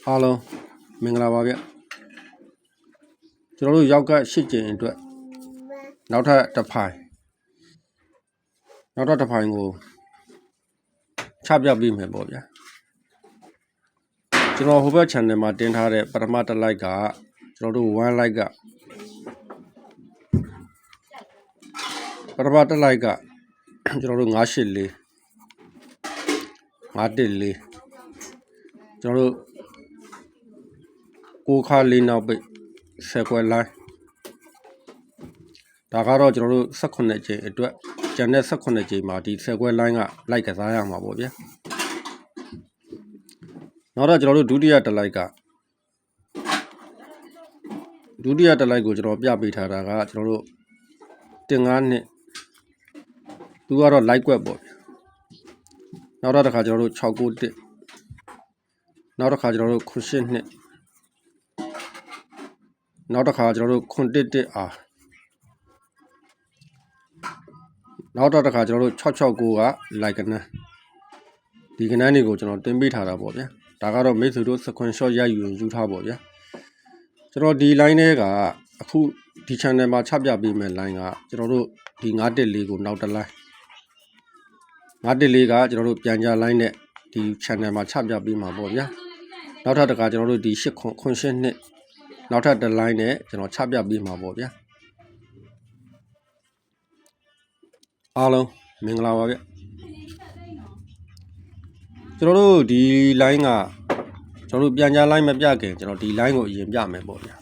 အားလုံးမင်္ဂလာပါဗျကျွန်တော်တို့ရောက်က8ကျင်အတွက်နောက်ထပ်တစ်ဖိုင်ကိုချပြပေးမယ်ပေါ့ဗျာကျွန်တော်ဟိုဘက် channel မှာတင်ထားတဲ့ပထမတစ် like ကကျွန်တော်တို့1 like ကပထမတစ် like ကကျွန်တော်တို့984 514ကျွန်တော်တို့ကိုခါလေးနောက်ပိတ်10ခွဲလိုင်းဒါကတော့ကျွန်တော်တို့18ကျင်းအတွက်ကျန်တဲ့18ကျင်းမှာဒီ10ခွဲလိုင်းကလိုက်ကစားရမှာပေါ့ဗျာနောက်တော့ကျွန်တော်တို့ဒုတိယတစ် like ကဒုတိယတစ် like ကိုကျွန်တော်ပြပေးထားတာကကျွန်တော်တို့တင်9နှစ်သူကတော့ like ကွက်ပေါ့ဗျာနောက်တော့တစ်ခါကျွန်တော်တို့691နောက်တစ်ခါကျွန်တော်တို့9နှစ်နောက်တစ်ခါကျွန်တော်တို့911အားနောက်တော့တစ်ခါကျွန်တော်တို့669က like ကနန်းဒီကနန်းတွေကိုကျွန်တော်တင်ပေးထားတာပေါ့ဗျာဒါကတော့မိတ်ဆွေတို့ screenshot ရိုက်ယူထားပေါ့ဗျာကျွန်တော်ဒီ line တွေကအခုဒီ channel မှာချပြပေးမယ့် line ကကျွန်တော်တို့ဒီ914ကိုနောက်တစ် line 914ကကျွန်တော်တို့ပြန်ကြ line နဲ့ဒီ channel မှာချပြပေးမှာပေါ့ဗျာနောက်ထပ်တစ်ခါကျွန်တော်တို့ဒီ8နှစ်နောက်ထပ်တစ် line နဲ့ကျွန်တော်ချပြပေးမှာပေါ့ဗျာအားလုံးမင်္ဂလာပါဗျကျွန်တော်တို့ဒီ line ကကျွန်တော်တို့ပြန်ကြ line မပြခင်ကျွန်တော်ဒီ line ကိုအရင်ပြမယ်ပေါ့ဗျာ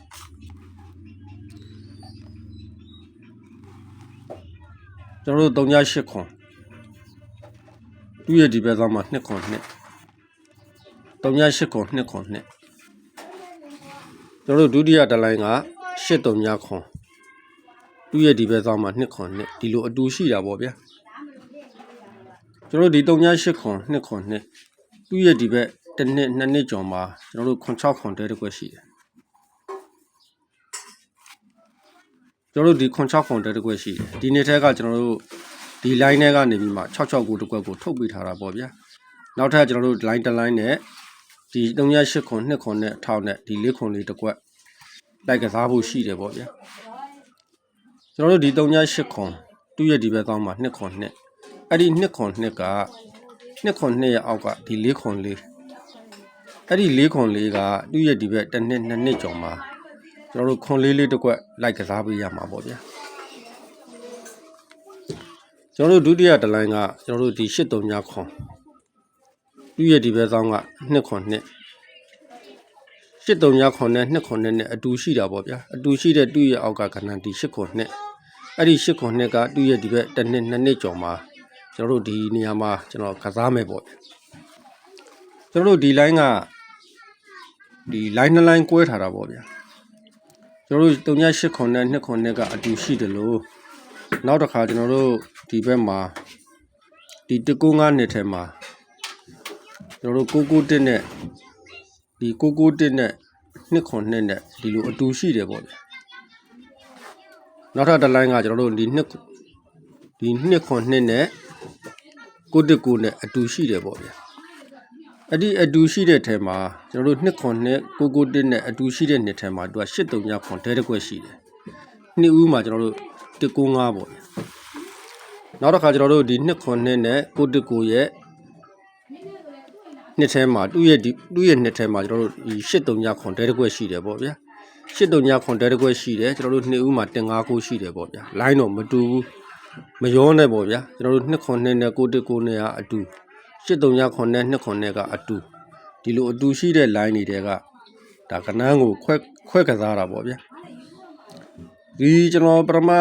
ကျွန်တော်တို့38ခွန်သူ့ရဲ့ဒီဘက်သားမှာ2ခွန်2 38ခွန်2ခွန်2ကျွန်တော်တို့ဒုတိယတစ် line က83ခွန်သူ့ရဲ့ဒီဘက်သားမှာ2ခွန်2ဒီလိုအတူရှိတာပေါ့ဗျာကျွန်တော်တို့ဒီ38ခွန်2ခွန်2သူ့ရဲ့ဒီဘက်တစ်နှစ်2နှစ်ကျော်မှာကျွန်တော်တို့ခွန်6ခွန်တဲတစ်ခွက်ရှိတယ်ကျွန်တော်တို့ဒီခွန်6ခွန်တဲတစ်ခွက်ရှိတယ်ဒီနှစ်ထဲကကျွန်တော်တို့ဒီ line ထဲကနေပြီးမှ669တစ်ခွက်ကိုထုတ်ပေးထားတာပေါ့ဗျာနောက်ထပ်ကျွန်တော်တို့ line တစ် line နဲ့ဒီ38ခွန်2ခွန်နဲ့ထောက်နဲ့ဒီ4ခွန်လေးတစ်ခွက်လိုက်ကစားဖို့ရှိတယ်ပေါ့ဗျာကျွန်တော်တို့ဒီ38ခွန်သူ့ရဲ့ဒီဘက်ကောင်းမှာ2ခွန်2အဲ့ဒီ2ခွန်2က2ခွန်2ရဲ့အောက်ကဒီ4ခွန်4အဲ့ဒီ4ခွန်4ကသူ့ရဲ့ဒီဘက်တစ်နှစ်2နှစ်ကျော်မှာကျွန်တော်တို့ခွန်လေးတစ်ခွက်လိုက်ကစားပေးရမှာပေါ့ဗျာကျွန်တော်တို့ဒုတိယတစ် line ကကျွန်တော်တို့ဒီ83ခွန်သူ့ရဲ့ဒီဘက်ကောင်းက2ခွန်2 83ခွန်နဲ့2ခွန်နဲ့အတူရှိတာပေါ့ဗျာအတူရှိတဲ့သူ့ရဲ့အောက်ကကဏ္ဍဒီ8ခွန်2အဲ့ဒီ8ခွန်2ကသူ့ရဲ့ဒီဘက်တစ်နှစ်2နှစ်ကျော်မှာကျွန်တော်တို့ဒီနေရာမှာကျွန်တော်ကစားမယ်ပေါ့ဗျာကျွန်တော်တို့ဒီ line ကဒီ line 2 line ကွဲထားတာပေါ့ဗျာကျွန်တော်တို့38ခွန်နဲ့2ခွန်ကအတူရှိတယ်လို့နောက်တစ်ခါကျွန်တော်တို့ဒီဘက်မှာဒီ195နှစ်ထဲမှာကျွန်တော်တို့991နဲ့ဒီ991နဲ့2ခွန်2နဲ့ဒီလိုအတူရှိတယ်ပေါ့ဗျာနောက်ထပ်တစ် line ကကျွန်တော်တို့ဒီ2ခွန်2နဲ့919နဲ့အတူရှိတယ်ပေါ့ဗျာအဲ့ဒီအတူရှိတဲ့ထဲမှာကျွန်တော်တို့2ခွန်2 991နဲ့အတူရှိတဲ့နှစ်ထဲမှာသူက83ခွန်တဲတစ်ခွက်ရှိတယ်နှစ်ဦးမှာကျွန်တော်တို့195ပေါ့ဗျာနောက်တစ်ခါကျွန်တော်တို့ဒီ2ခွန်2နဲ့919ရဲ့နှစ်ထဲမှာသူ့ရဲ့နှစ်ထဲမှာကျွန်တော်တို့ဒီ83ခွန်တဲတစ်ခွက်ရှိတယ်ပေါ့ဗျာ83ခွန်တဲတစ်ခွက်ရှိတယ်ကျွန်တော်တို့နှစ်ဦးမှာ159ရှိတယ်ပေါ့ဗျာ line တော့မတူဘူးမရောနဲ့ပေါ့ဗျာကျွန်တော်တို့2ခွန်2နဲ့919နဲ့ကအတူ83ခွန်နဲ့2ခွန်နဲ့ကအတူဒီလိုအတူရှိတဲ့ line တွေတဲကဒါကနန်းကိုခွဲကစားတာပေါ့ဗျာဒီကျွန်တော်ပထမ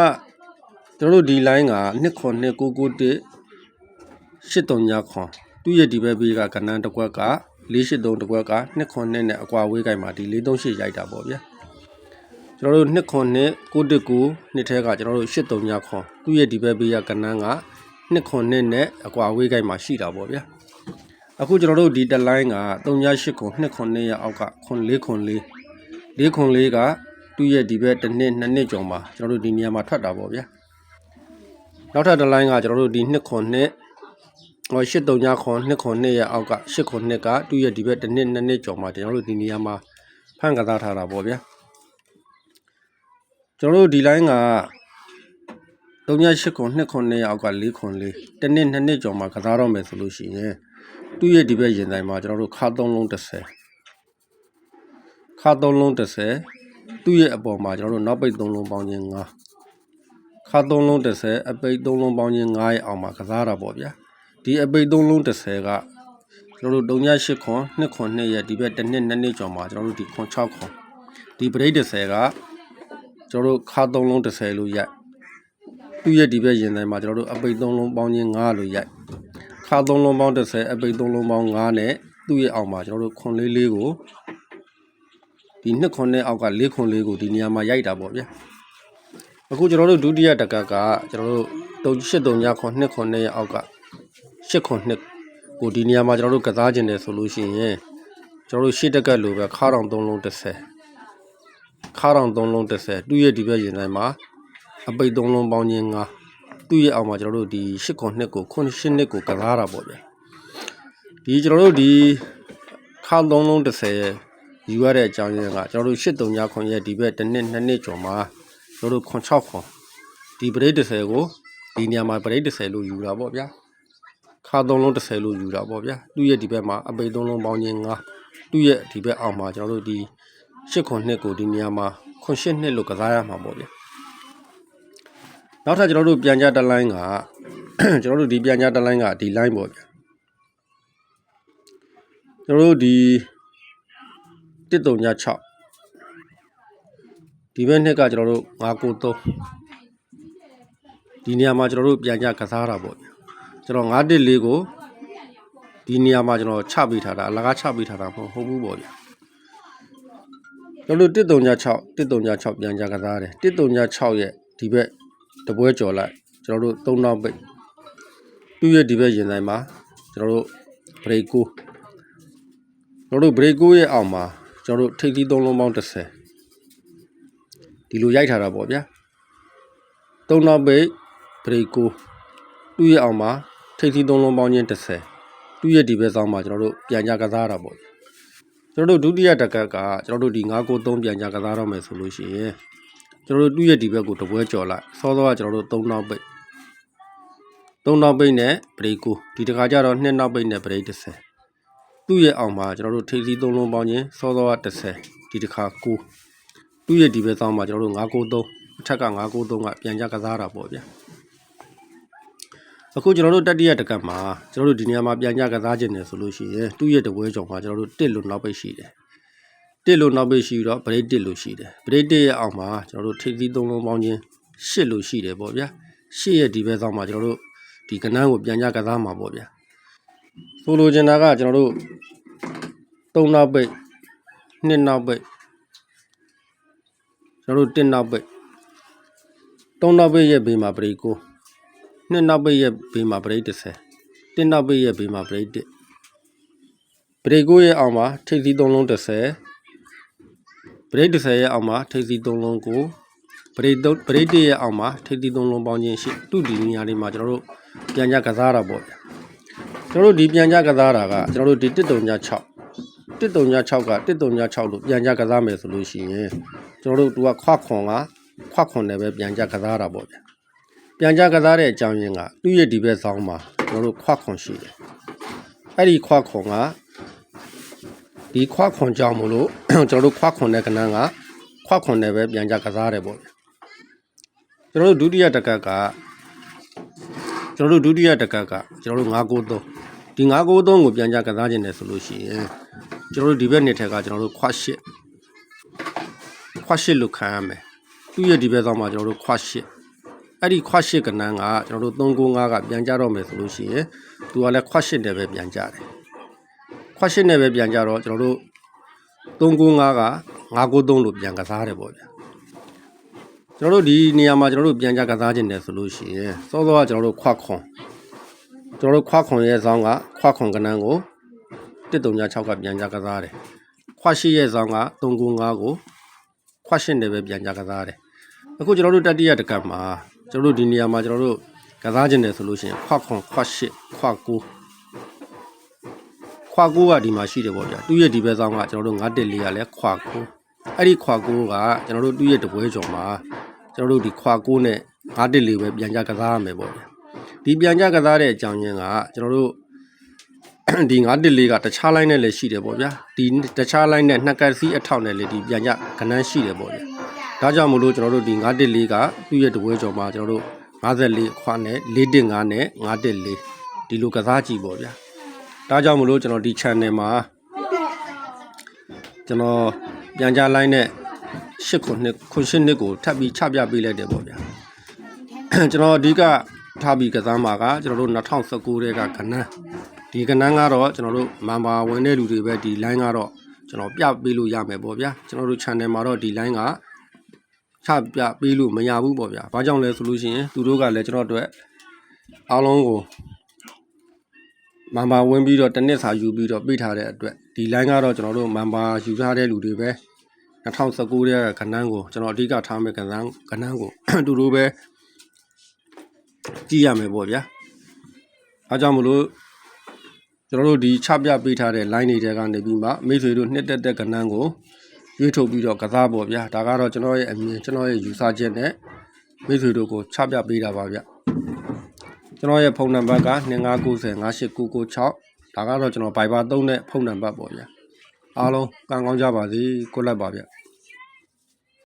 ကျွန်တော်တို့ဒီ line က2ခွန်2 991 83ခွန်သူ့ရဲ့ဒီဘက်ဘေးကကနန်းတစ်ခွက်က483တစ်ခွက်က2ခွန်2နဲ့အကွာဝေးကိုင်မှာဒီ438ရိုက်တာပေါ့ဗျာကျွန်တော်တို့2ခွန်2 919နှစ်ထဲကကျွန်တော်တို့83ခွန်သူ့ရဲ့ဒီဘက်ဘေးကကနန်းက2ခွန်2နဲ့အကွာဝေးကိုင်မှာရှိတာပေါ့ဗျာအခုကျွန်တော်တို့ဒီတစ် line က38ခွန်2ခွန်2ရဲ့အောက်ကခွန်4ခွန်4 4ခွန်4ကသူ့ရဲ့ဒီဘက်တစ်နှစ်2နှစ်ကျော်မှာကျွန်တော်တို့ဒီနေရာမှာထွက်တာပေါ့ဗျာနောက်ထပ်တစ် line ကကျွန်တော်တို့ဒီ2ခွန်2 ရှစ်တုံညာခွန်နှစ်ခွန်နှစ်ရဲ့အောက်ကရှစ်ခွန်နှစ်ကသူ့ရဲ့ဒီဘက်တစ်နှစ်နှစ်နှစ်ကျော်မှာကျွန်တော်တို့ဒီနေရာမှာဖန်ကစားထားတာပေါ့ဗျာကျွန်တော်တို့ဒီလိုင်းကတုံညာရှစ်ခွန်နှစ်ခွန်နှစ်ရဲ့အောက်က၄ခွန်လေးတစ်နှစ်နှစ်နှစ်ကျော်မှာကစားတော့မယ်ဆိုလို့ရှိရင်သူ့ရဲ့ဒီဘက်ရင်ဆိုင်မှာကျွန်တော်တို့ခါ3လုံး30ခါ3လုံး30သူ့ရဲ့အပေါ်မှာကျွန်တော်တို့နောက်ပိတ်3လုံးပေါင်းခြင်း9ခါ3လုံး30အပိတ်3လုံးပေါင်းခြင်း9ရဲ့အောက်မှာကစားတာပေါ့ဗျာဒီအပိတ်3လုံး30ကကျွန်တော်တို့3.8ခွန်2ခွန်2ရဲ့ဒီဘက်တစ်နှစ်နှစ်နှစ်ကျော်မှာကျွန်တော်တို့ဒီခွန်6ခွန်ဒီပရိတ်30ကကျွန်တော်တို့ခါ3လုံး30လို့ရိုက်သူ့ရဲ့ဒီဘက်ရင်ဆိုင်မှာကျွန်တော်တို့အပိတ်3လုံးပေါင်းခြင်း9လို့ရိုက်ခါ3လုံးပေါင်း30အပိတ်3လုံးပေါင်း9နဲ့သူ့ရဲ့အောက်မှာကျွန်တော်တို့ခွန်လေးလေးကိုဒီ2ခွန်နဲ့အောက်က4ခွန်လေးကိုဒီနေရာမှာရိုက်တာပေါ့ဗျာအခုကျွန်တော်တို့ဒုတိယတကကကျွန်တော်တို့3.8 3ခွန်2ခွန်နဲ့အောက်က8ခွန်2ကိုဒီနေရာမှာကျွန်တော်တို့ကစားခြင်းတယ်ဆိုလို့ရှိရင်ကျွန်တော်တို့ရှစ်တက်ကလိုပဲခါတောင်3လုံး30ခါတောင်3လုံး30သူ့ရဲ့ဒီဘက်ရင်ဆိုင်မှာအပိတ်3လုံးပေါင်းခြင်း9သူ့ရဲ့အောက်မှာကျွန်တော်တို့ဒီ8ခွန်2ကိုခွန်8နှစ်ကိုကစားတာပေါ့ဗျာဒီကျွန်တော်တို့ဒီခါ3လုံး30ယူရတဲ့အကြောင်းရင်းကကျွန်တော်တို့8 3ခွန်ရဲ့ဒီဘက်တစ်နှစ်နှစ်နှစ်ကျော်မှာကျွန်တော်တို့ခွန်6ခွန်ဒီပရိတ်30ကိုဒီနေရာမှာပရိတ်30လို့ယူတာပေါ့ဗျာခါ3လုံး30လို့ယူတာပေါ့ဗျာသူ့ရဲ့ဒီဘက်မှာအပိတ်3လုံးပေါင်းခြင်း9သူ့ရဲ့ဒီဘက်အောက်မှာကျွန်တော်တို့ဒီ8ခွန်2ကိုဒီနေရာမှာခွန်8နှစ်လို့ကစားရမှာပေါ့ဗျာနောက်ထပ်ကျွန်တော်တို့ပြန်ကြတစ်လိုင်းကကျွန်တော်တို့ဒီပြန်ကြတစ်လိုင်းကဒီ line ပေါ့ဗျာကျွန်တော်တို့ဒီ136ဒီဘက်နှစ်ကကျွန်တော်တို့993ဒီနေရာမှာကျွန်တော်တို့ပြန်ကြကစားတာပေါ့ဗျာကျွန်တော်914ကိုဒီနေရာမှာကျွန်တော်ချပေးထားတာအလကားချပေးထားတာမဟုတ်ဘူးပေါ့ဗျာကျွန်တော်တို့136ပြန်ကြကစားတယ်136ရဲ့ဒီဘက်တပွဲကျော်လိုက်ကျွန်တော်တို့3နောက်ပိတ်သူ့ရဲ့ဒီဘက်ရင်ဆိုင်မှာကျွန်တော်တို့ break 9ကျွန်တော်တို့ break 9ရဲ့အောက်မှာကျွန်တော်တို့ထိပ်သီး3လုံးပေါင်း30ဒီလိုရိုက်ထားတာပေါ့ဗျာ3နောက်ပိတ် break 9သူ့ရဲ့အောက်မှာထိပ်သီး3လုံးပေါင်းခြင်း30သူ့ရဲ့ဒီဘက်ဆောင်မှာကျွန်တော်တို့ပြန်ကြကစားတာပေါ့ကျွန်တော်တို့ဒုတိယတကက်ကကျွန်တော်တို့ဒီ993ပြန်ကြကစားတော့မယ်ဆိုလို့ရှိရင်ကျွန်တော်တို့သူ့ရဲ့ဒီဘက်ကိုတပွဲကျော်လိုက်စောစောကကျွန်တော်တို့3နောက်ပိတ်နဲ့ break 9ဒီတခါကျတော့2နောက်ပိတ်နဲ့ break 30သူ့ရဲ့အောက်မှာကျွန်တော်တို့ထိပ်သီး3လုံးပေါင်းခြင်းစောစောက30ဒီတခါ9သူ့ရဲ့ဒီဘက်ဆောင်မှာကျွန်တော်တို့993အထက်က993ကပြန်ကြကစားတာပေါ့ဗျာအခုကျွန်တော်တို့တတိယတကက်မှာကျွန်တော်တို့ဒီနေရာမှာပြန်ကြကစားခြင်းတယ်ဆိုလို့ရှိရင်သူ့ရဲ့တပွဲကျော်မှာကျွန်တော်တို့1လို့နောက်ပိတ်ရှိတယ်1လို့နောက်ပိတ်ရှိတော့ break 1လို့ရှိတယ် break 1ရဲ့အောက်မှာကျွန်တော်တို့ထိပ်သီး3လုံးပေါင်းခြင်း8လို့ရှိတယ်ပေါ့ဗျာ8ရဲ့ဒီဘက်ဆောင်မှာကျွန်တော်တို့ဒီကဏ္ဍကိုပြန်ကြကစားမှာပေါ့ဗျာဆိုလိုချင်တာကကျွန်တော်တို့3နောက်ပိတ်2နောက်ပိတ်ကျွန်တော်တို့1နောက်ပိတ်3နောက်ပိတ်ရဲ့ဘေးမှာ break 9 2နောက်ပိတ်ရဲ့ဘေးမှာ break 30 1နောက်ပိတ်ရဲ့ဘေးမှာ break 1 break 9ရဲ့အောက်မှာထိပ်သီး3လုံး30 break 30ရဲ့အောက်မှာထိပ်သီး3လုံးကို break 1ရဲ့အောက်မှာထိပ်သီး3လုံးပေါင်းခြင်းရှိသူ့ဒီနေရာလေးမှာကျွန်တော်တို့ပြန်ကြကစားတာပေါ့ဗျာကျွန်တော်တို့ဒီပြန်ကြကစားတာကကျွန်တော်တို့ဒီ136က136လို့ပြန်ကြကစားမယ်ဆိုလို့ရှိရင်ကျွန်တော်တို့သူကခွခွန်နဲ့ပဲပြန်ကြကစားတာပေါ့ဗျာပြန်ကြကစားတဲ့အကြောင်းရင်းကသူ့ရဲ့ဒီဘက်ဆောင်မှာကျွန်တော်တို့ခွခွန်ရှိတယ်အဲ့ဒီခွခွန်ကဒီခွခွန်ကြောင့်မလို့ကျွန်တော်တို့ခွခွန်တဲ့ကဏ္ဍကခွခွန်နဲ့ပဲပြန်ကြကစားတယ်ပေါ့ဗျာကျွန်တော်တို့ဒုတိယတကက်ကကျွန်တော်တို့993ဒီ993ကိုပြန်ကြကစားခြင်းတယ်ဆိုလို့ရှိရင်ကျွန်တော်တို့ဒီဘက်နှစ်ထက်ကကျွန်တော်တို့ခွ8လို့ခံရမယ်သူ့ရဲ့ဒီဘက်ဆောင်မှာကျွန်တော်တို့ခွ8အဲ့ဒီခွ8ကဏ္ဍကကျွန်တော်တို့395ကပြန်ကြတော့မယ်ဆိုလို့ရှိရင်သူကလည်းခွ8နဲ့ပဲပြန်ကြတယ်ခွ8နဲ့ပဲပြန်ကြတော့ကျွန်တော်တို့395က993လို့ပြန်ကစားတယ်ပေါ့ဗျာကျွန်တော်တို့ဒီနေရာမှာကျွန်တော်တို့ပြန်ကြကစားခြင်းတယ်ဆိုလို့ရှိရင်စောစောကကျွန်တော်တို့ခွခွန်ရဲ့ဇောင်းကခွခွန်ကဏ္ဍကို136ကပြန်ကြကစားတယ်ခွ8ရဲ့ဇောင်းက395ကိုခွ8နဲ့ပဲပြန်ကြကစားတယ်အခုကျွန်တော်တို့တတိယတကက်မှာကျွန်တော်တို့ဒီနေရာမှာကျွန်တော်တို့ကစားခြင်းတယ်ဆိုလို့ရှိရင်ခွခွန်ခွ8ခွ9 ခွာကိုကဒီမှာရှိတယ်ပေါ့ဗျာသူ့ရဲ့ဒီဘက်ဆောင်ကကျွန်တော်တို့914ကလည်းခွာကိုအဲ့ဒီခွာကိုကကျွန်တော်တို့သူ့ရဲ့တပွဲကျော်မှာကျွန်တော်တို့ဒီခွာကိုနဲ့914ပဲပြန်ကြကစားရမယ်ပေါ့ဗျာဒီပြန်ကြကစားတဲ့အကြောင်းရင်းကကျွန်တော်တို့ဒီ914ကတခြား line နဲ့လည်းရှိတယ်ပေါ့ဗျာဒီတခြား line နဲ့2ကတ်စီးအထောက်နဲ့လည်းဒီပြန်ကြကနန်းရှိတယ်ပေါ့ဗျာဒါကြောင့်မလို့ကျွန်တော်တို့ဒီ914ကသူ့ရဲ့တပွဲကျော်မှာကျွန်တော်တို့54ခွာနဲ့415နဲ့914ဒီလိုကစားကြည့်ပေါ့ဗျာဒါကြောင့်မလို့ကျွန်တော်ဒီ channel မှာကျွန်တော်ပြန်ကြ line နဲ့8ခုနှစ်ကိုထပ်ပြီးချပြပေးလိုက်တယ်ပေါ့ဗျာကျွန်တော်အဓိကထားပြီးကစားမှာကကျွန်တော်တို့2019တဲ့ကကနန်းဒီကနန်းကတော့ကျွန်တော်တို့မန်ပါဝင်တဲ့လူတွေပဲဒီ line ကတော့ကျွန်တော်ပြပေးလို့ရမယ်ပေါ့ဗျာကျွန်တော်တို့ channel မှာတော့ဒီ line ကချပြပေးလို့မရဘူးပေါ့ဗျာဘာကြောင့်လဲဆိုလို့ရှိရင်သူတို့ကလည်းကျွန်တော်တို့အားလုံးကိုမန်ပါဝင်ပြီးတော့တစ်နှစ်စာယူပြီးတော့ပေးထားတဲ့အတွက်ဒီ line ကတော့ကျွန်တော်တို့မန်ပါယူထားတဲ့လူတွေပဲ2019တဲ့ကနန်းကိုကျွန်တော်အဓိကထားမယ်ကနန်းကိုသူတို့ပဲကြည့်ရမယ်ပေါ့ဗျာအားကြောင့်မလို့ကျွန်တော်တို့ဒီချပြပေးထားတဲ့ line တွေထဲကနေပြီးမှမိတ်ဆွေတို့နှစ်သက်တဲ့ကနန်းကိုရွေးထုတ်ပြီးတော့ကစားပေါ့ဗျာဒါကတော့ကျွန်တော်ရဲ့အမြင်ကျွန်တော်ရဲ့ယူဆချက်နဲ့မိတ်ဆွေတို့ကိုချပြပေးတာပါဗျကျွန်တော်ရဲ့ဖုန်းနံပါတ်က29905896ဒါကတော့ကျွန်တော် Viber 3နဲ့ဖုန်းနံပါတ်ပေါ့ဗျာအားလုံးကံကောင်းကြပါစေကိုလက်ပါဗျ